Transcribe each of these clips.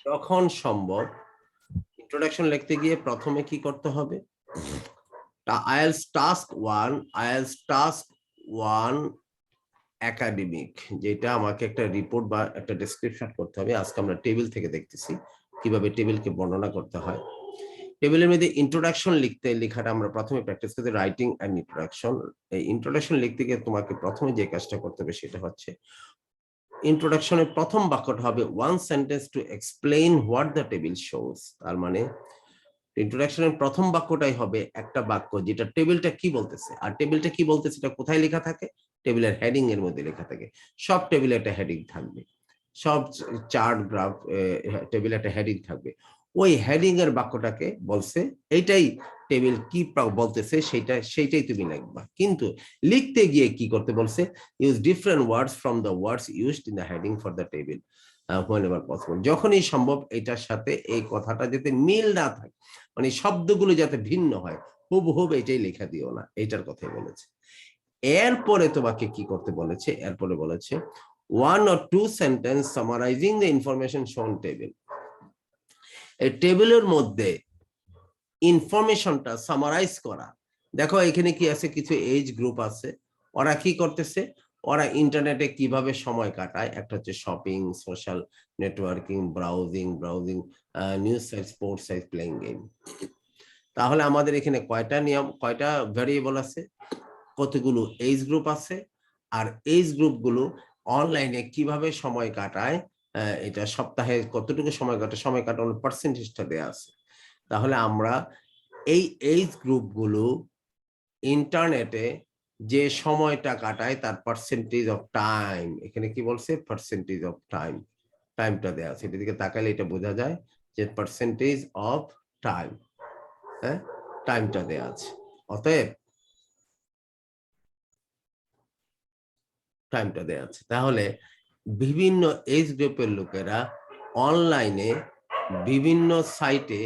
যখন সম্ভব ইন্ট্রোডাকশন লিখতে গিয়ে প্রথমে কি করতে হবে? IELTS task 1, IELTS task 1 academic, যেটা আমাকে একটা রিপোর্ট বা একটা ডেসক্রিপশন করতে হবে। আজকে আমরা টেবিল থেকে দেখতেছি কিভাবে টেবিলকে বর্ণনা করতে হয়। টেবিলের মধ্যে ইন্ট্রোডাকশন লেখাটা আমরা প্রথমে প্র্যাকটিস করতে, রাইটিং অ্যান্ড ইন্ট্রোডাকশন। এই ইন্ট্রোডাকশন লিখতে গিয়ে তোমাকে প্রথমে যে কাজটা করতে হবে সেটা হচ্ছে ইন্ট্রোডাকশনের প্রথম বাক্যটা হবে one sentence to explain what the table shows. তার মানে ইন্ট্রোডাকশনের প্রথম বাক্যটাই হবে একটা বাক্য যেটা টেবিলটা কি বলতেছে। আর টেবিলটা কি বলতেছে এটা কোথায় লেখা থাকে? টেবিলের হেডিং এর মধ্যে লেখা থাকে। সব টেবিলে একটা হেডিং থাকবে, সব চার্ট গ্রাফ টেবিলে একটা হেডিং থাকবে। ওই হেডিং এর বাক্যটাকে বলছে, এইটাই টেবিল কি বলতেছে সেইটাই তুমি লিখবা। কিন্তু লিখতে গিয়ে কি করতে বলছে? Use different words from the words used in the heading for the table whenever possible। যখনই সম্ভব এটার সাথে এই কথাটা যাতে মিল না থাকে, মানে শব্দগুলো যাতে ভিন্ন হয়, হুবহুব এটাই লেখা দিও না, এইটার কথাই বলেছে। এরপরে তোমাকে কি করতে বলেছে? এরপরে বলেছে one or two sentence summarizing the information shown table। এই টেবিলের মধ্যে ইনফরমেশনটা সামারাইজ করা। দেখো এখানে কি আছে, কিছু এজ গ্রুপ আছে, ওরা কি করতেছে? ওরা ইন্টারনেটে কিভাবে সময় কাটায়, একটা হচ্ছে shopping, social networking, browsing news site, sports site, playing game. তাহলে আমাদের এখানে কয়টা নিয়ম, কয়টা ভ্যারিয়েবল আছে, কতগুলো এজ গ্রুপ আছে, আর এজ গ্রুপগুলো অনলাইনে কিভাবে সময় কাটায়, এটা সপ্তাহে কতটুকু সময় কাটায়, সময় কাটানোর পার্সেন্টেজটা দেওয়া আছে। তাহলে আমরা এই এজ গ্রুপগুলো ইন্টারনেটে যে সময়টা কাটায় তার পার্সেন্টেজ অফ টাইম, এখানে কি বলছে? পার্সেন্টেজ অফ টাইম, টাইমটা দেওয়া আছে। এটার দিকে তাকালে এটা বোঝা যায় যে পার্সেন্টেজ অফ টাইম, হ্যাঁ, টাইমটা দেওয়া আছে। অতএব টাইমটা দেওয়া আছে। তাহলে বিভিন্ন এজ গ্রুপের লোকেরা অনলাইনে বিভিন্ন সাইটে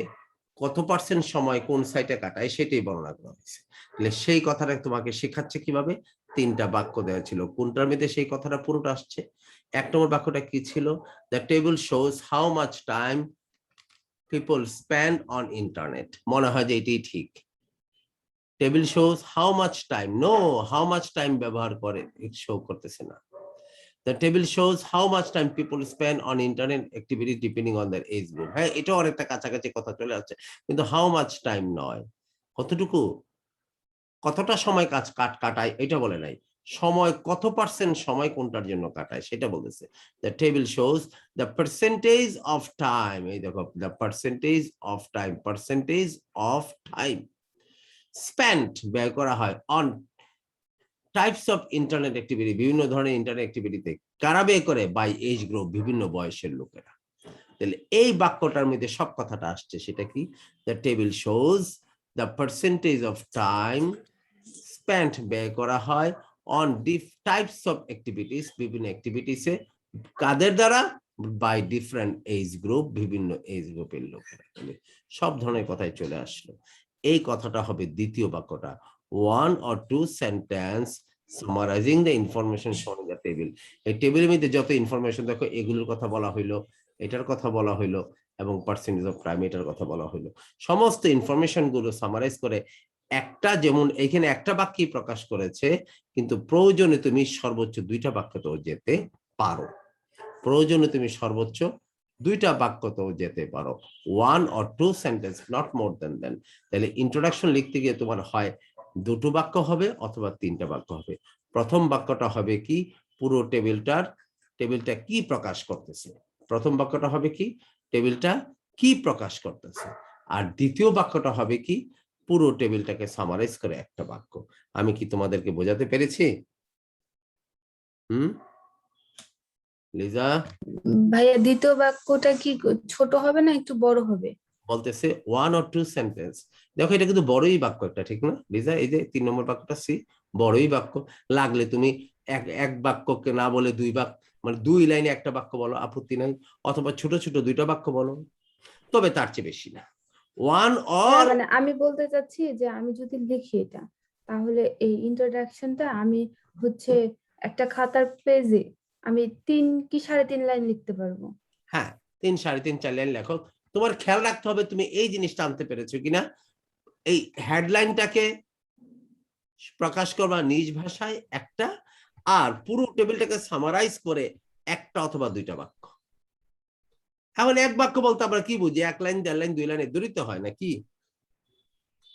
কত পার্সেন্ট সময় কোন সাইটে কাটায় সেটাই বর্ণনা করা হয়েছে। তাহলে সেই কথাটা তোমাকে শেখাচ্ছে কিভাবে? তিনটা বাক্য দেওয়া ছিল। কোনটার মধ্যে সেই কথাটা পুরোটা আসছে? এক নম্বর বাক্যটা কি ছিল? The table shows how much time people spend on internet. মনে হয় যে এটাই ঠিক। Table shows how much time, no, how much time ব্যবহার করে শো করতেছে না। The table shows how much time people spend on internet activities depending on their age group। হ্যাঁ, এটাও অনেকটা কাছাকাছি কথা চলে আসছে, কিন্তু হাউ মাচ টাইম নয়, কতটুকু, কতটা সময় কাটায় এটা বলে নাই। সময় কত পার্সেন্ট সময় কোনটার জন্য কাটায় সেটা বলতেছে। The table shows the percentage of time, এই দেখো, the percentage of time, percentage of time spent, ব্যয় করা হয়, on types of internet activity, বিভিন্ন ধরনের ইন্টারনেট অ্যাক্টিভিটিতে কারা ব্যয় করে? বাই এজ গ্রুপ, বিভিন্ন বয়সের লোকেরা। তাহলে এই বাক্যটার মধ্যে সব কথাটা আসছে, সেটা কি? The table shows the percentage of time spent, ব্যয় করা হয়, অন টাইপস অফ অ্যাক্টিভিটিস, বিভিন্ন অ্যাক্টিভিটিসে, কাদের দ্বারা? বাই ডিফারেন্ট এজ গ্রুপ, বিভিন্ন এজ গ্রুপের লোকেরা। সব ধরনের কথাই চলে আসলো। এই কথাটা হবে দ্বিতীয় বাক্যটা, one or two sentence summarizing the information shown in the table. এই টেবিলের মধ্যে যত ইনফরমেশন দেখো, এগুলোর কথা বলা হইলো, এটার কথা বলা হইলো, এবং পার্সেন্টেজ অফ টাইম এটার কথা বলা হইলো। সমস্ত ইনফরমেশন গুলো সামারাইজ করে একটা, যেমন এখানে একটা বাক্যই প্রকাশ করেছে, কিন্তু প্রয়োজনে তুমি সর্বোচ্চ দুইটা বাক্যতেও যেতে পারো। প্রয়োজনে তুমি সর্বোচ্চ দুইটা বাক্যতেও যেতে পারো, one or two sentence, not more than. তাহলে ইন্ট্রোডাকশন লিখতে গিয়ে তোমার হয় দুটো বাক্য হবে অথবা তিনটা বাক্য হবে। প্রথম বাক্যটা হবে কি? পুরো টেবিলটা কি প্রকাশ করতেছে। প্রথম বাক্যটা হবে কি? টেবিলটা কি প্রকাশ করতেছে। আর দ্বিতীয় বাক্যটা হবে কি? পুরো টেবিলটাকে সামারাইজ করে একটা বাক্য। আমি কি তোমাদেরকে বোঝাতে পেরেছি? হুম, লিজা? ভাইয়া দ্বিতীয় বাক্যটা কি ছোট হবে না একটু বড় হবে? বলতেছে ওয়ান অর টু সেন্টেন্স। দেখো এটা কিন্তু বড়ই বাক্য একটা, ঠিক না লিজা? এই যে 3 নম্বর বাক্যটা সি, বড়ই বাক্য। লাগলে তুমি এক এক বাক্যকে না বলে দুই বাক্য, মানে 2 লাইনে একটা বাক্য বলো, আপত্তি নাই। অথবা ছোট ছোট দুইটা বাক্য বলো, তবে তার চেয়ে বেশি না। ওয়ান হ্যাঁ, অর, মানে আমি বলতে চাচ্ছি যে আমি যদি লিখি এটা, তাহলে এই ইন্ট্রোডাকশনটা আমি হচ্ছে একটা খাতার পেজে আমি 3 কি 3.5 লাইন লিখতে পারবো। হ্যাঁ, 3, 3.5, 4 লাইন লেখো। তোমার খেয়াল রাখতে হবে তুমি এই জিনিসটা আনতে পেরেছো কিনা। এই হেডলাইনটাকে প্রকাশ করবা নিজ ভাষায় একটা, আর পুরো টেবিলটাকে সামারাইজ করে একটা অথবা 2টা বাক্য। এখন এক বাক্য বলতে আমরা কি বুঝি? 1 লাইন, 1.5 লাইন, 2 লাইন দূরিত হয় নাকি?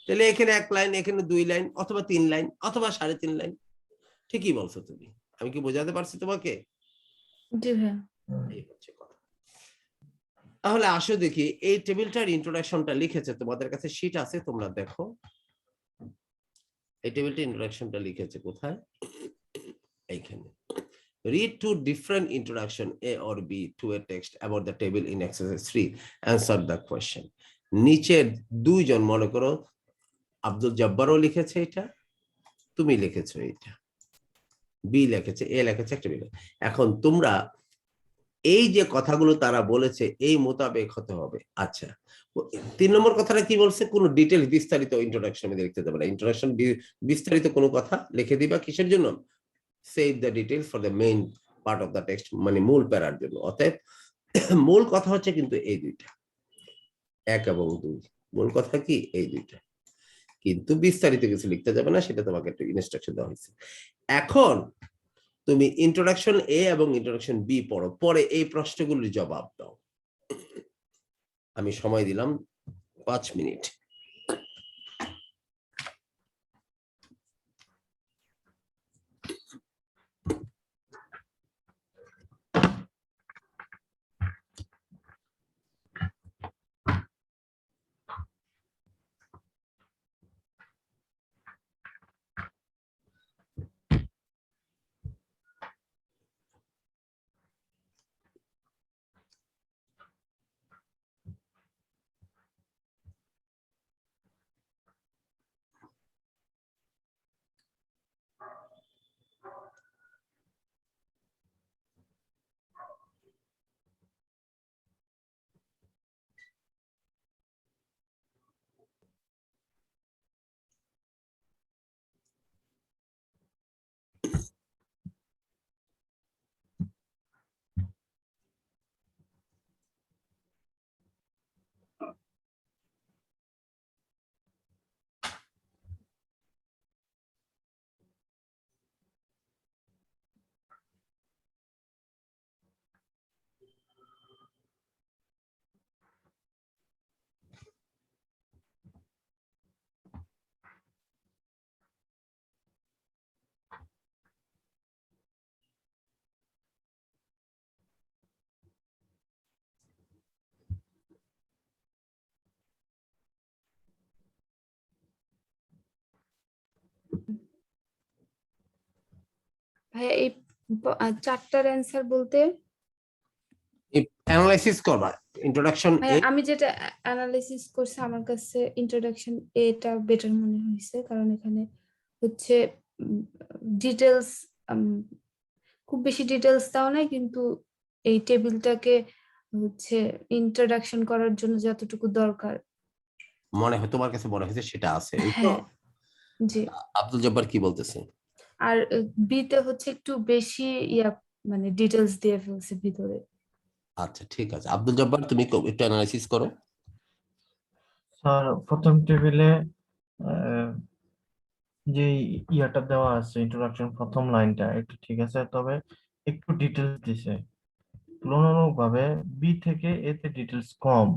তাহলে এখানে 1 লাইন, এখানে 2 লাইন, অথবা 3 লাইন, অথবা 3.5 লাইন। ঠিকই বলছো তুমি। আমি কি বোঝাতে পারছি তোমাকে? জি ভাইয়া। এই হচ্ছে কথা। তাহলে আসো দেখি এই টেবিলটার ইন্ট্রোডাকশনটা লিখেছে, তোমাদের কাছে শীট আছে, তোমরা দেখো। এই টেবিলটার ইন্ট্রোডাকশনটা লিখেছে কোথায়? এইখানে। Read two different introduction A or B to a text about the table in exercise 3. Answer the question. নিচের দুইজন, মনে করো আব্দুল জব্বারও লিখেছে এটা, তুমি লিখেছো এটা, বি লিখেছে, এ লিখেছে, একটা বি। এখন তোমরা এই যে কথাগুলো তারা বলেছে এই মোতাবেক হতে হবে। আচ্ছা, 3 নম্বর কথাটা কি বলছে? কোনো ডিটেইলস বিস্তারিত ইন্ট্রোডাকশন আমি লিখতে দেব না। ইন্ট্রোডাকশন বিস্তারিত কোনো কথা লিখে দিবা কিসের জন্য? Save the details for the main part of the text, মানে মূল প্যারার জন্য। অতএব মূল কথা হচ্ছে কিন্তু এই দুইটা, 1 এবং 2। মূল কথা কি? এই দুইটা, কিন্তু বিস্তারিত কিছু লিখতে যাবে না, সেটা তোমাকে একটু ইনস্ট্রাকশন দেওয়া হয়েছে। এখন তুমি ইন্ট্রোডাকশন এ এবং ইন্ট্রোডাকশন বি পড়ো, পরে এই প্রশ্নগুলির জবাব দাও। আমি সময় দিলাম 5 মিনিট। ভাইয়া এই 4টার অ্যান্সার বলতে অ্যানালাইসিস করবা ইন্ট্রোডাকশন এ। ভাইয়া আমি যেটা অ্যানালাইসিস করছি আমার কাছে ইন্ট্রোডাকশন এটা বেটার মনে হয়েছে, কারণ এখানে হচ্ছে ডিটেলস, খুব বেশি ডিটেলস দাও নাই, কিন্তু এই টেবিলটাকে হচ্ছে ইন্ট্রোডাকশন করার জন্য যতটুকু দরকার মনে হয় তোমার কাছে মনে হয়েছে সেটা আছে, এই তো? হ্যাঁ জি। আব্দুল জব্বার কি বলতেছে? আর বিতে হচ্ছে একটু বেশি মানে ডিটেলস দিয়ে ফেলছে ভিতরে। আচ্ছা ঠিক আছে, আব্দুল জব্বার তুমি একটু অ্যানালাইসিস করো। স্যার প্রথম টেবিলে যে ইয়াটা দেওয়া আছে ইন্ট্রোডাকশন প্রথম লাইনটা একটু ঠিক আছে, তবে একটু ডিটেলস দিছে তুলনামূলকভাবে বি থেকে এতে ডিটেলস কম।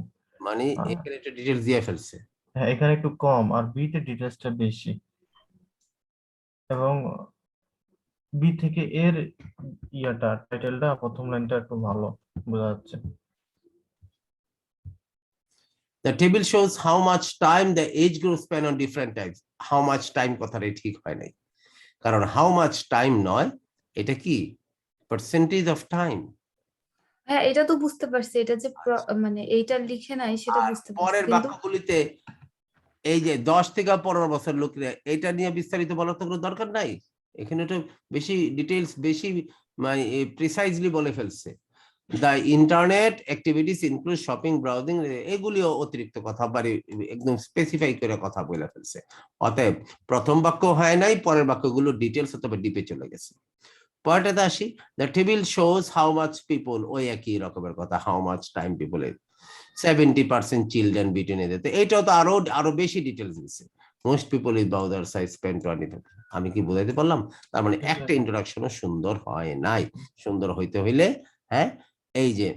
মানে এখানে একটা ডিটেইলস দিয়ে ফেলছে। হ্যাঁ এখানে একটু কম আর বি তে ডিটেলসটা বেশি, এবং বি থেকে এর ইয়াটা টাইটেলটা প্রথম লাইনটা একটু ভালো বোঝা যাচ্ছে। The table shows how much time the age group spend on different types. How much time কথাটাই ঠিক হয় নাই, কারণ how much time নয়, এটা কি পার্সেন্টেজ অফ টাইম। হ্যাঁ এটা তো বুঝতে পারছি, এটা যে মানে এইটা লিখে নাই সেটা বুঝতে পারছি, পরের কিন্তু বাক্যগুলিতে এই যে 10 থেকে 15 বছর লোকেরা এটা নিয়ে বিস্তারিত বলার তো কোনো দরকার নাই। এখানে তো বেশি ডিটেইলস, বেশি মানে প্রিসাইজলি বলে ফেলছে। The internet activities include shopping, browsing, এগুলিও অতিরিক্ত কথা, বাড়ি একদম স্পেসিফাই করে কথা বলে ফেলছে। অতএব প্রথম বাক্য হয় নাই, পরের বাক্যগুলো ডিটেইলস অথবা ডিপে চলে গেছে। পরেরটাতে আসি, the table shows how much people, ওই একই রকমের কথা, how much time people, 70% children between এদের। তো এইটাও তো আরো বেশি ডিটেলস দিচ্ছে, মোস্ট পিপল ইজ বাউদার সাইজ স্পেন্ড 20। আমি কি বোঝাইতে পারলাম? তার মানে একটা ইন্ট্রোডাকশনও সুন্দর হয় নাই। সুন্দর হইতে হইলে, হ্যাঁ, এই যে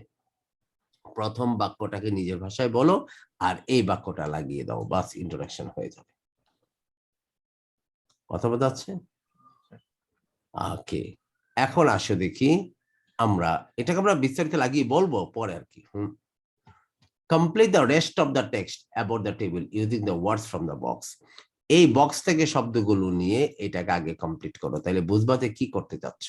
প্রথম বাক্যটাকে নিজের ভাষায় বলো আর এই বাক্যটা লাগিয়ে দাও, বাস ইন্ট্রোডাকশন হয়ে যাবে। কথা বোঝা যাচ্ছে? ওকে, এখন আসো দেখি আমরা এটাকে আমরা বিস্তারিত লাগিয়ে বলবো পরে আর কি। Complete the rest of the text about the table using the words from the box. এই বক্স থেকে শব্দগুলো নিয়ে এটাকে আগে কমপ্লিট করো, তাহলে বুঝবাতে কি করতে চাচ্ছ।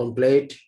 complete.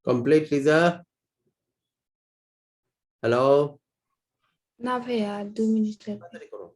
Complete, Lisa. Hello. না ভাইয়া 2 মিনিট লাগবে। তাড়াতাড়ি করো।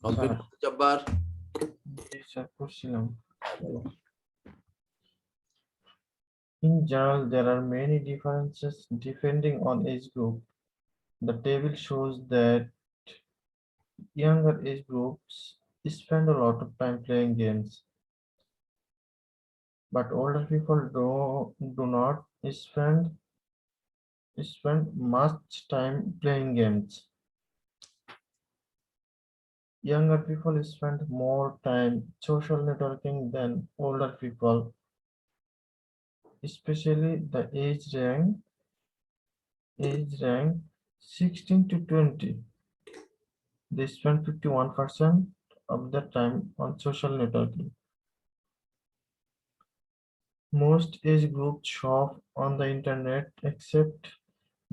কমপ্লিট জব্বার স্যার করছিলাম। In general, there are many differences depending on age group. The table shows that younger age groups spend a lot of time playing games, but older people do not spend much time playing games. Younger people spend more time social networking than older people, especially the age rank 16 to 20. They spend 51% of their time on social networking. Most age groups shop on the internet except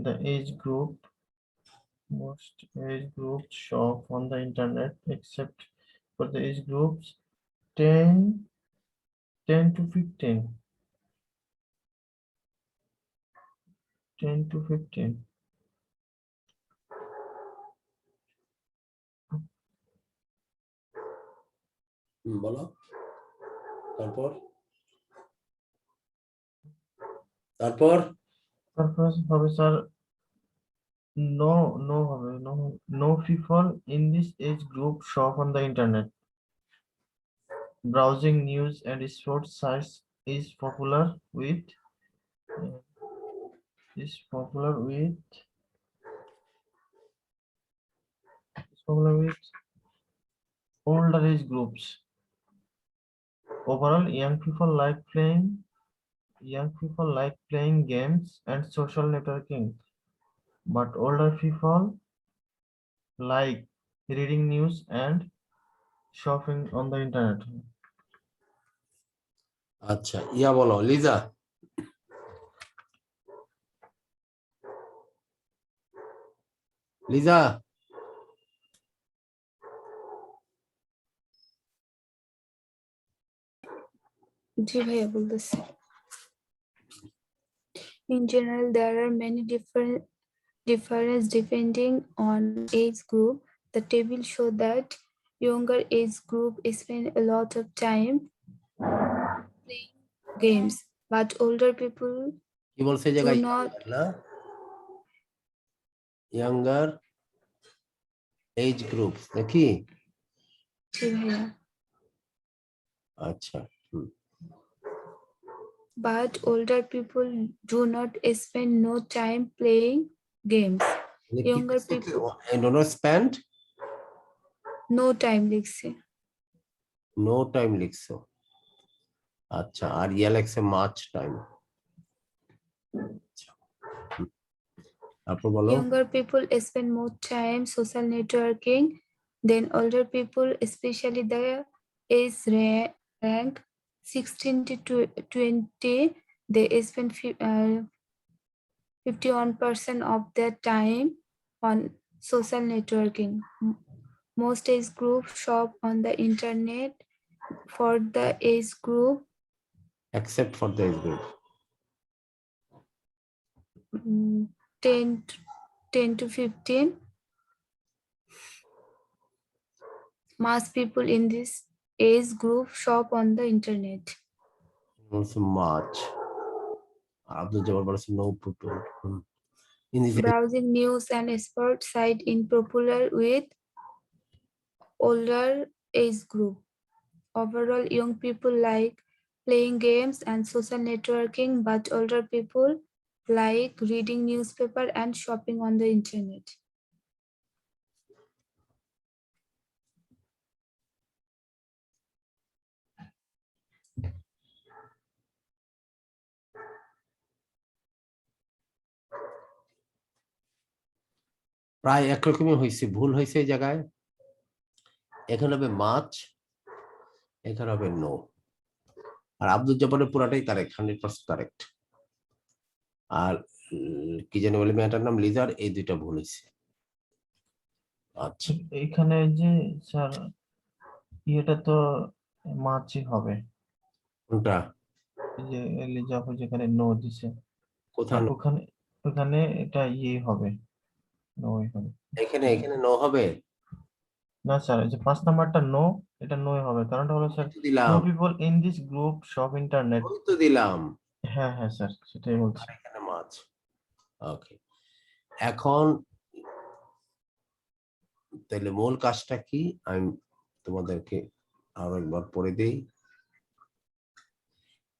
the age group. Most age groups shop on the internet except for the age groups 10 to 15. 10 to 15. বলো তারপর তারপর তারপর হবে sir no people in this age group shop on the internet. Browsing news and sports sites is popular with older age groups. Overall, young people like playing games and social networking, but older people like reading news and shopping on the internet. আচ্ছা ইয়া বলো লিজা লিজা জি ভাইয়া বলতেছি। In general, there are many differences depending on age group. The table show that younger age group spend a lot of time playing games, but older people কি বলছে এই do জায়গায় not. না younger age group নাকি জি ভাইয়া। আচ্ছা But older people do not spend no time playing games. Younger people do not spend no time লিখছে। No time লিখছো আচ্ছা আর ইয়া লিখছে মাচ টাইম তারপর বলো Younger people spend more time social networking than older people, especially the age rank 16 to 20. They spend 51% of their time on social networking. Most age groups shop on the internet. For the age group, except for the age group 10 to 15. Most people in this age group shop on the internet. also much Abdul Jabbar বলেছে no people in this Browsing news and sport site in popular with older age group. Overall, young people like playing games and social networking, but older people like reading newspaper and shopping on the internet. প্রায় একরকমই হয়েছে ভুল হয়েছে এই জায়গায় এখানে হবে মাছ এখানে হবে নো আর আব্দুল জব্বারের পুরাটাই কারেক্ট 100% কারেক্ট আর কি জানি বলে মেয়েটার নাম লিজার এই দুইটা ভুল হয়েছে আচ্ছা এখানে যে স্যার এটা তো মাছই হবে, কোনটা এই যে এলিজা আপু যেখানে নো দিছে, কোথায় no? ওখানে ওখানে এটা ইয়ে হবে, নোই হবে। এখানে এখানে নো হবে না স্যার, এই যে 5 নাম্বারটা নো, এটা নোই হবে, কারণটা হলো স্যার, নো দিলাম, people in this group shop internet. ওই তো দিলাম, হ্যাঁ হ্যাঁ স্যার, সেটাই বলছি। আর এখানে মাছ। ওকে, এখন তাহলে মূল কাজটা কি আমি তোমাদেরকে আরো একবার পড়ে দেই।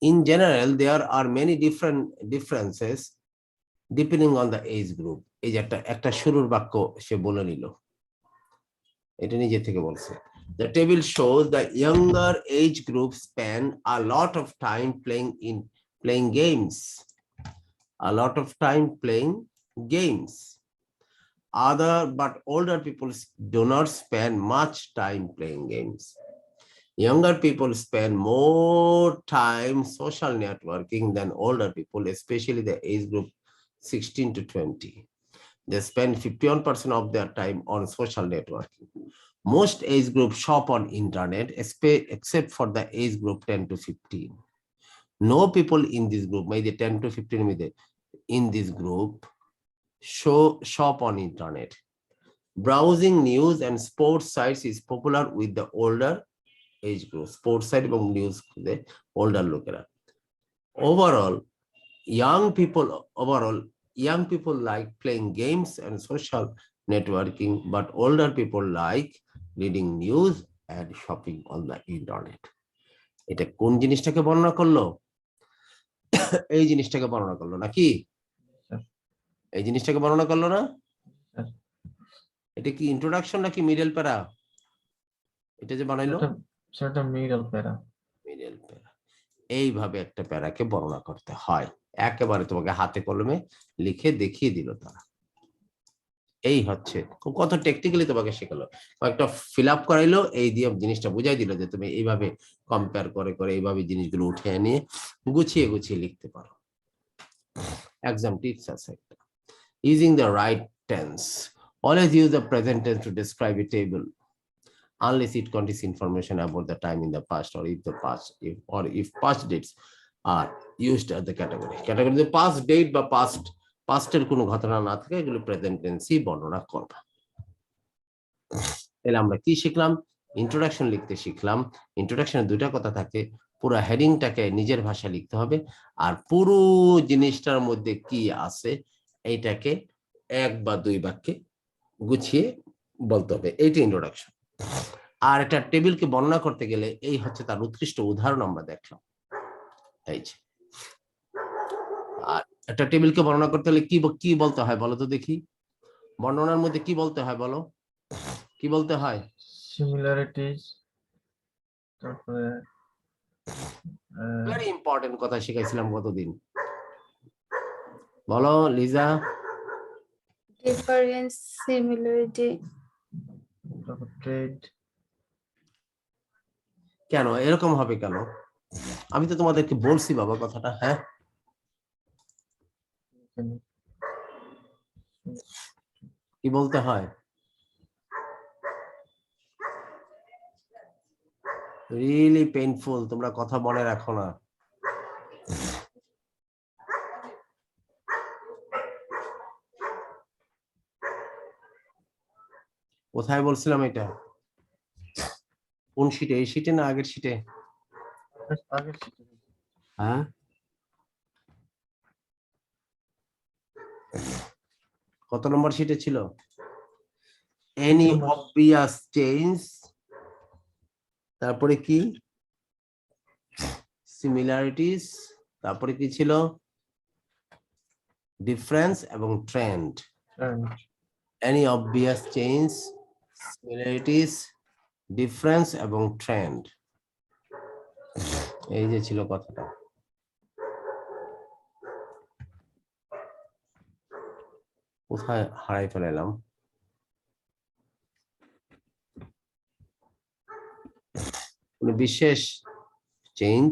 In general, there are many different differences depending on the age group. এই যে একটা শুরুর বাক্য সে বলে নিল, এটা নিজে থেকে বলছে। The table shows the younger age group spend a lot of time playing games. A lot of time playing games. But older people do not spend much time playing games. Younger people spend more time social networking than older people, especially the age group 16 to 20. They spend 51% of their time on social networking. Most age groups shop on internet, except for the age group 10 to 15. No people in this group, maybe 10 to 15 in this group, shop on internet. Browsing news and sports sites is popular with the older age group. Sports site এবং news the older লোকেরা. Overall, young people like playing games and social networking, but older people like reading news and shopping on the internet. এটা কোন জিনিসটাকে বর্ণনা করলো? এই জিনিসটাকে বর্ণনা করলো নাকি? এই জিনিসটাকে বর্ণনা করলো না? এটা কি ইন্ট্রোডাকশন নাকি মিডল প্যারা? এটা যে বানাইলো সেটা মিডল প্যারা। মিডল প্যারা। এইভাবে একটা প্যারাকে বর্ণনা করতে হয়, একেবারে তোমাকে হাতে কলমে লিখে দেখিয়ে দিল তারা। এই হচ্ছে কত টেকনিক্যালি তোমাকে শেখালো, কয়েকটা ফিল আপ করাইলো, এই দিয়ে জিনিসটা বুঝাই দিল যে তুমি এইভাবে কম্পেয়ার করে করে এইভাবে জিনিসগুলো উঠে নিয়ে গুছিয়ে গুছিয়ে লিখতে পারো। এক্সাম টিপস আছে একটা, using the right tense, always use the present tends to describe a table unless it contains information about the time in the past, or if past dates are used as the category. The past date বা পাস্টের কোনো ঘটনা না থাকে, এগুলো present টেন্সই বর্ণনা করবে। তাহলে আমরা কি শিখলাম? ইন্ট্রোডাকশন লিখতে শিখলাম। ইন্ট্রোডাকশনে দুইটা কথা থাকে, পুরো হেডিংটাকে নিজের ভাষায় লিখতে হবে, আর পুরো জিনিসটার মধ্যে কি আছে এইটাকে এক বা দুই বাক্যে গুছিয়ে বলতে হবে, এইটা ইন্ট্রোডাকশন। আর একটা টেবিলকে বর্ণনা করতে গেলে এই হচ্ছে তার উৎকৃষ্ট উদাহরণ আমরা দেখলাম। এই যে, আর একটা টেবিলকে বর্ণনা করতে হলে কি বলতে হয় বলো তো দেখি, বর্ণনার মধ্যে কি বলতে হয় বলো, কি বলতে হয়? সিমিলারিটিস, তারপরে ভেরি ইম্পর্টেন্ট কথা শিখাইছিলাম কতদিন, বলো লিজা। ডিফারেন্স, সিমিলারিটি, তারপর ট্রেড। কেন এরকম হবে কেন? আমি তো তোমাদেরকে বলছি বাবা কথাটা। হ্যাঁ, কি বলতে হয়? রিয়েলি পেইনফুল, তোমরা কথা মনে রাখো না। কোথায় বলছিলাম এটা? কোন শীটে? এই শীটে না আগের শীটে? হ্যাঁ, কত নম্বর শীটে ছিল? এনি অবভিয়াস চেঞ্জ, তারপরে কি? সিমিলারিটিস, তারপরে কি ছিল? ডিফারেন্স এবং trend. Any obvious change, similarities, difference এবং ট্রেন্ড, এই যে ছিল কথাটা। কোথায় হারাই ফেলাম? বিশেষ চেঞ্জ,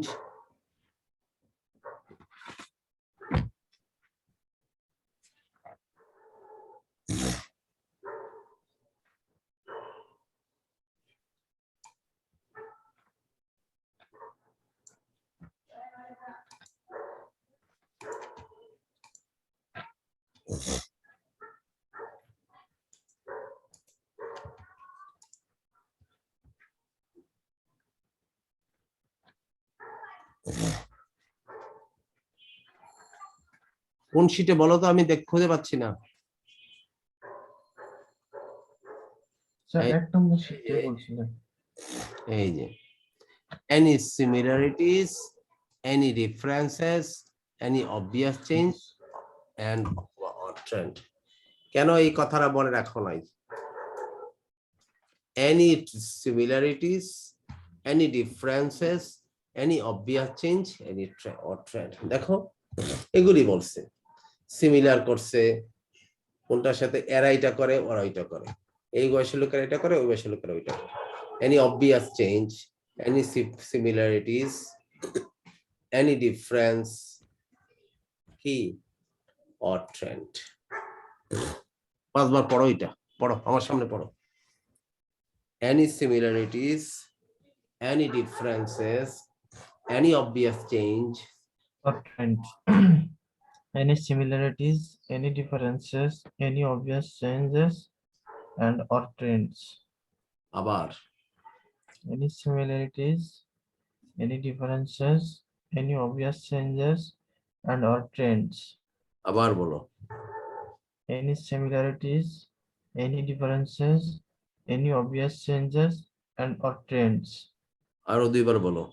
কোন শীটে বলো তো, আমি খুঁজে পাচ্ছি না। স্যার এই- 1 নম্বর শিটে বলছিলেন। এই যে any similarities, any differences, any obvious change and or trend. কেন এই কথাটা মনে রাখো নাই? Any similarities, any differences, any obvious change, any or trend. দেখো এগুলি বলছে, সিমিলার করছে, কোনটার সাথে এরা এটা করে ওরা ওইটা করে, এই বয়সের লোকেরা এটা করে ওই বয়সের লোকেরা ওইটা করে। Any obvious change, any similarities, any difference, কি or trend. 5 বার পড়ো, এটা পড়ো, আমার সামনে পড়ো। Any similarities, any differences, any obvious change, Or trend. Any similarities, any differences, any obvious changes, and or trends. আবার Any similarities, any differences, any obvious changes, and or trends. আবার বলো, Any similarities, any differences, any obvious changes, and or trends. আরো 2 বার বলো,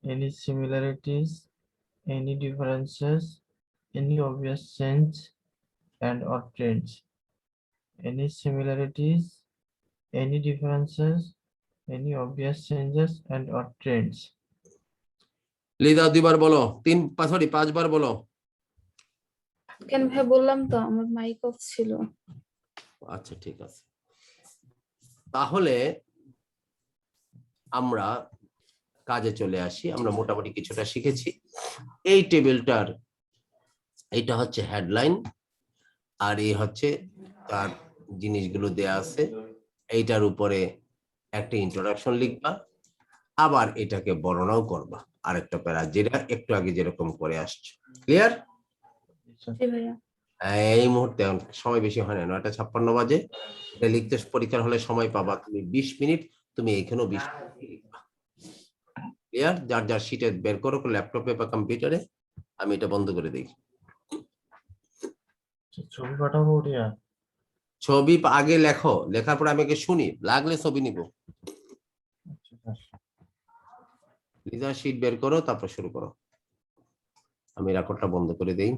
Any similarities, any differences, any obvious change, and or trends. Any similarities, any differences, any obvious changes, and or trends. লিদা 2 বার বলো, 5 বার বলো। কেন ভাই বললাম তো আমার মাইক অফ ছিল। আচ্ছা ঠিক আছে, তাহলে আমরা কাজে চলে আসি। আমরা মোটামুটি কিছুটা শিখেছি। এই টেবিলটার এটা হচ্ছে হেডলাইন, আর এই হচ্ছে তার জিনিসগুলো দেয়া আছে। এইটার উপরে একটা ইন্ট্রোডাকশন লিখবা, আবার এটাকে বর্ণনাও করবা আরেকটা প্যারা, যেটা একটু আগে যেরকম করে আসছো। ক্লিয়ার? জি ভাইয়া। এই মুহূর্তে সময় বেশি হয় না, 9:56 বাজে। এটা লিখতে পরীক্ষার হলে সময় পাবা তুমি 20 মিনিট, তুমি এখানেও 20 মিনিট লিখবা। ক্লিয়ার? যার যার শিটে বের করো ল্যাপটপে বা কম্পিউটারে। আমি এটা বন্ধ করে দিই। ছবি পাঠাবো রিয়া? ছবি আগে লেখো, লেখার পর আমি আগে শুনি, লাগলে ছবি নিব। লিজা শিট বের করো, তারপর শুরু করো। আমি রেকর্ডটা বন্ধ করে দেই।